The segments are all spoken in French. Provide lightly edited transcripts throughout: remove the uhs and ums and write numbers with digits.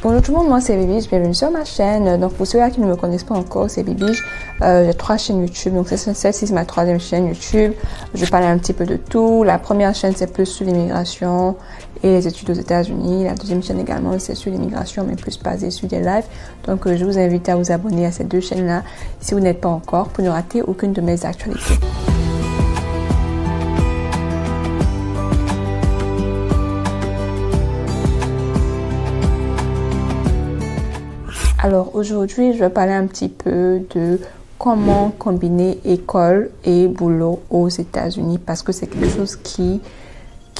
Bonjour tout le monde, moi c'est Bibiche, bienvenue sur ma chaîne. Donc pour ceux-là qui ne me connaissent pas encore, c'est Bibiche. J'ai 3 chaînes YouTube, donc celle-ci c'est ma 3e chaîne YouTube. Je parle un petit peu de tout. La première chaîne c'est plus sur l'immigration et les études aux États-Unis. La 2e chaîne également c'est sur l'immigration mais plus basée sur des lives. Donc je vous invite à vous abonner à ces 2 chaînes-là si vous n'êtes pas encore pour ne rater aucune de mes actualités. Alors aujourd'hui, je vais parler un petit peu de comment combiner école et boulot aux États-Unis parce que c'est quelque chose qui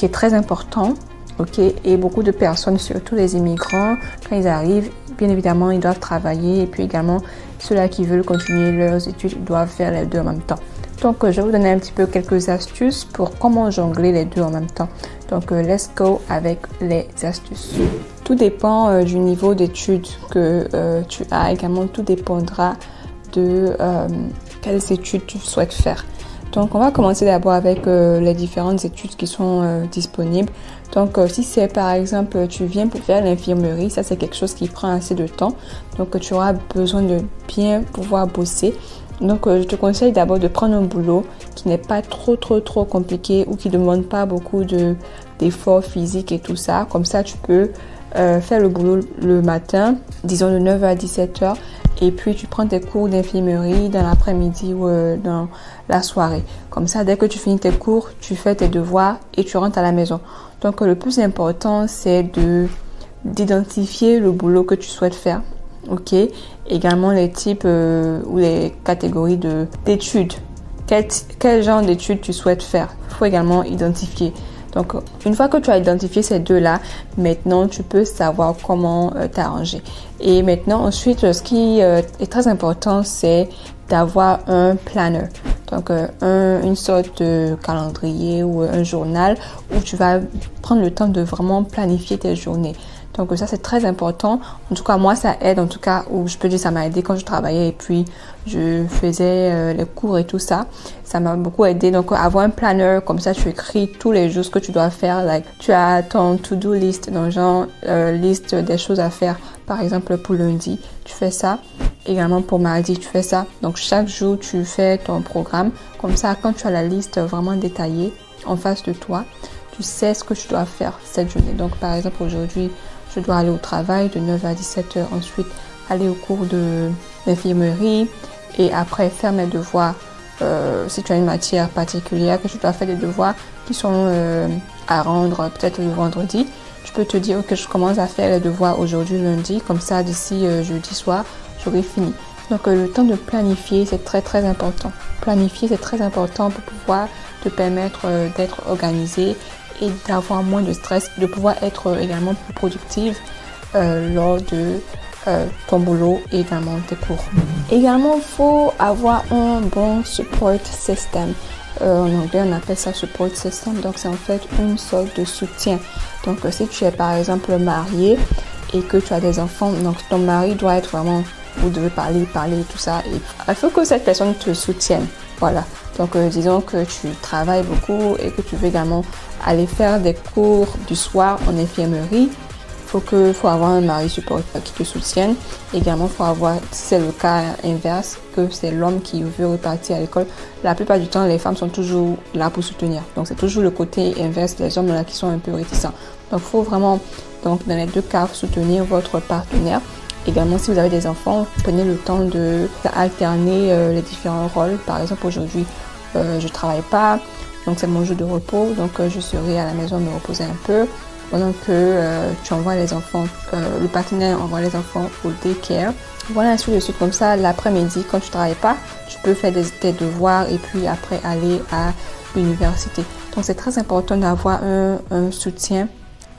est très important, ok? Et beaucoup de personnes, surtout les immigrants, quand ils arrivent, bien évidemment, ils doivent travailler et puis également ceux-là qui veulent continuer leurs études doivent faire les deux en même temps. Donc, je vais vous donner un petit peu quelques astuces pour comment jongler les deux en même temps. Donc, let's go avec les astuces. Tout dépend du niveau d'études que tu as. Également, tout dépendra de quelles études tu souhaites faire. Donc, on va commencer d'abord avec les différentes études qui sont disponibles. Donc, si c'est par exemple, tu viens pour faire l'infirmerie, ça c'est quelque chose qui prend assez de temps. Donc, tu auras besoin de bien pouvoir bosser. Donc, je te conseille d'abord de prendre un boulot qui n'est pas trop compliqué ou qui ne demande pas beaucoup d'efforts physiques et tout ça. Comme ça, tu peux faire le boulot le matin, disons de 9h à 17h, et puis tu prends tes cours d'infirmerie dans l'après-midi ou dans la soirée. Comme ça, dès que tu finis tes cours, tu fais tes devoirs et tu rentres à la maison. Donc, le plus important, c'est d'identifier le boulot que tu souhaites faire. Ok, également les types ou les catégories d'études. Quel genre d'études tu souhaites faire? Il faut également identifier. Donc, une fois que tu as identifié ces deux-là, maintenant, tu peux savoir comment t'arranger. Et maintenant, ensuite, ce qui est très important, c'est d'avoir un planner. Donc, une sorte de calendrier ou un journal où tu vas prendre le temps de vraiment planifier tes journées. Donc ça c'est très important. En tout cas moi ça aide, en tout cas, ou je peux dire ça m'a aidé quand je travaillais et puis je faisais les cours et tout ça. Ça m'a beaucoup aidé. Donc avoir un planner, comme ça tu écris tous les jours ce que tu dois faire. Like, tu as ton to-do list, donc genre liste des choses à faire. Par exemple pour lundi, tu fais ça. Également pour mardi, tu fais ça. Donc chaque jour tu fais ton programme. Comme ça quand tu as la liste vraiment détaillée en face de toi, tu sais ce que tu dois faire cette journée. Donc par exemple aujourd'hui, je dois aller au travail de 9h à 17h, ensuite aller au cours de l'infirmerie et après faire mes devoirs. Si tu as une matière particulière que tu dois faire des devoirs qui sont à rendre peut-être le vendredi, tu peux te dire ok, je commence à faire les devoirs aujourd'hui lundi, comme ça d'ici jeudi soir, j'aurai fini. Donc le temps de planifier, c'est très important. Planifier, c'est très important pour pouvoir te permettre d'être organisé et d'avoir moins de stress, de pouvoir être également plus productive lors de ton boulot et également tes cours. Également, il faut avoir un bon support system. En anglais, on appelle ça support system. Donc, c'est en fait une sorte de soutien. Donc, si tu es par exemple marié et que tu as des enfants, donc ton mari doit être vraiment, vous devez parler tout ça. Et il faut que cette personne te soutienne. Voilà. Donc, disons que tu travailles beaucoup et que tu veux également aller faire des cours du soir en infirmerie. Il faut avoir un mari support qui te soutienne. Également, il faut avoir, si c'est le cas inverse, que c'est l'homme qui veut repartir à l'école. La plupart du temps, les femmes sont toujours là pour soutenir. Donc, c'est toujours le côté inverse, les hommes là qui sont un peu réticents. Donc, il faut vraiment, donc, dans les deux cas, soutenir votre partenaire. Également, si vous avez des enfants, prenez le temps d'alterner les différents rôles. Par exemple, aujourd'hui, je ne travaille pas, donc c'est mon jour de repos. Donc, je serai à la maison me reposer un peu. Pendant que tu envoies les enfants, le partenaire envoie les enfants au daycare. Voilà, ainsi de suite. Comme ça, l'après-midi, quand tu ne travailles pas, tu peux faire tes devoirs et puis après aller à l'université. Donc, c'est très important d'avoir un soutien,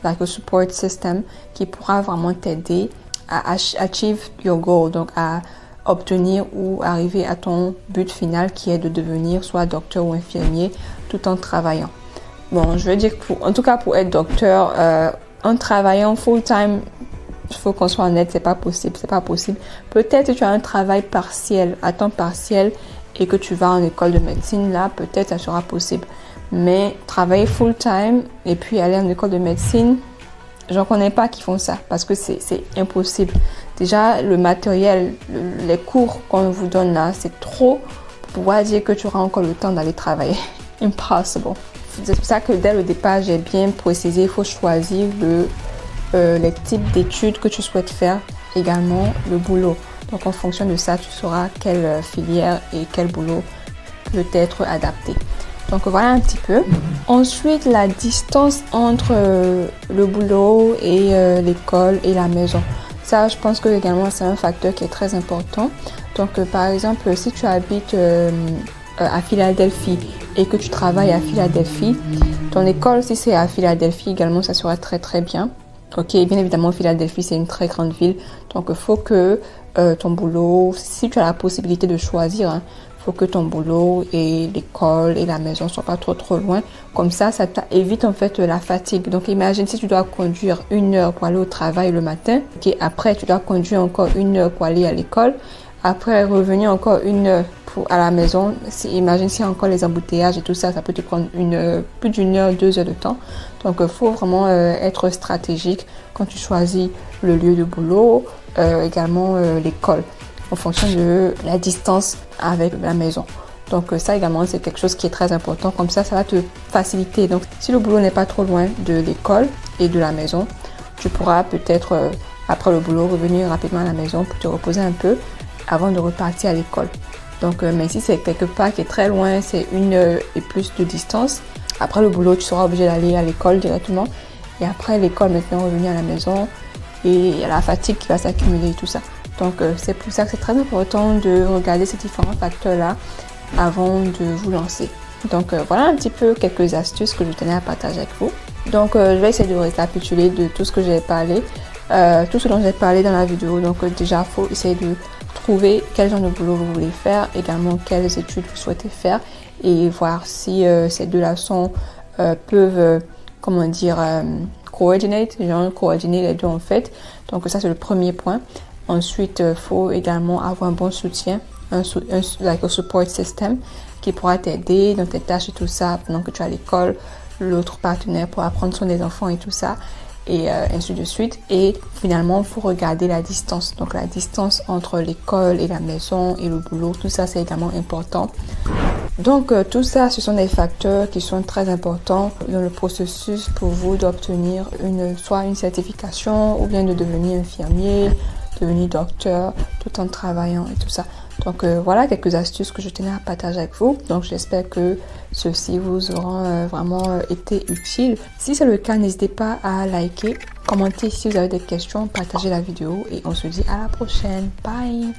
like a support system, qui pourra vraiment t'aider à achieve your goal, donc à obtenir ou arriver à ton but final qui est de devenir soit docteur ou infirmier tout en travaillant. Bon, je veux dire que en tout cas pour être docteur, en travaillant full-time, il faut qu'on soit honnête, c'est pas possible. Peut-être que tu as un travail partiel, à temps partiel, et que tu vas en école de médecine, là, peut-être ça sera possible. Mais travailler full-time et puis aller en école de médecine, j'en connais pas qui font ça parce que c'est impossible. Déjà, le matériel, les cours qu'on vous donne là, c'est trop pour pouvoir dire que tu auras encore le temps d'aller travailler. Impossible. C'est pour ça que dès le départ, j'ai bien précisé, il faut choisir les types d'études que tu souhaites faire, également le boulot. Donc en fonction de ça, tu sauras quelle filière et quel boulot peut être adapté. Donc voilà un petit peu. Ensuite, la distance entre le boulot et l'école et la maison. Ça, je pense que également c'est un facteur qui est très important. Donc par exemple, si tu habites à Philadelphie et que tu travailles à Philadelphie, ton école, si c'est à Philadelphie également, ça sera très très bien. Ok, bien évidemment, Philadelphie, c'est une très grande ville. Donc il faut que ton boulot, si tu as la possibilité de choisir, hein, faut que ton boulot et l'école et la maison soient pas trop loin. Comme ça évite en fait la fatigue. Donc imagine si tu dois conduire 1 heure pour aller au travail le matin, et après tu dois conduire encore 1 heure pour aller à l'école, après revenir encore 1 heure à la maison. Imagine s'il y a encore les embouteillages et tout ça, ça peut te prendre plus d'1 heure, 2 heures de temps. Donc il faut vraiment être stratégique quand tu choisis le lieu de boulot, également l'école, en fonction de la distance avec la maison. Donc ça également, c'est quelque chose qui est très important. Comme ça va te faciliter. Donc si le boulot n'est pas trop loin de l'école et de la maison, tu pourras peut-être après le boulot revenir rapidement à la maison pour te reposer un peu avant de repartir à l'école. Donc mais si c'est quelque part qui est très loin, c'est 1 heure et plus de distance, après le boulot, tu seras obligé d'aller à l'école directement. Et après l'école, maintenant revenir à la maison, et il y a la fatigue qui va s'accumuler et tout ça. Donc c'est pour ça que c'est très important de regarder ces différents facteurs-là avant de vous lancer. Donc voilà un petit peu quelques astuces que je tenais à partager avec vous. Donc je vais essayer de récapituler de tout ce que j'ai parlé, tout ce dont j'ai parlé dans la vidéo. Donc déjà, il faut essayer de trouver quel genre de boulot vous voulez faire, également quelles études vous souhaitez faire et voir si ces deux leçons peuvent, coordonner les deux en fait. Donc ça c'est le premier point. Ensuite, il faut également avoir un bon soutien, un support system qui pourra t'aider dans tes tâches et tout ça pendant que tu es à l'école, l'autre partenaire pour apprendre soin des enfants et tout ça, et ainsi de suite. Et finalement, il faut regarder la distance. Donc la distance entre l'école et la maison et le boulot, tout ça c'est également important. Donc tout ça, ce sont des facteurs qui sont très importants dans le processus pour vous d'obtenir soit une certification ou bien de devenir infirmier, devenir docteur tout en travaillant et tout ça. Donc voilà quelques astuces que je tenais à partager avec vous. Donc j'espère que ceci vous aura vraiment été utile. Si c'est le cas, n'hésitez pas à liker, commenter si vous avez des questions, partagez la vidéo et on se dit à la prochaine. Bye!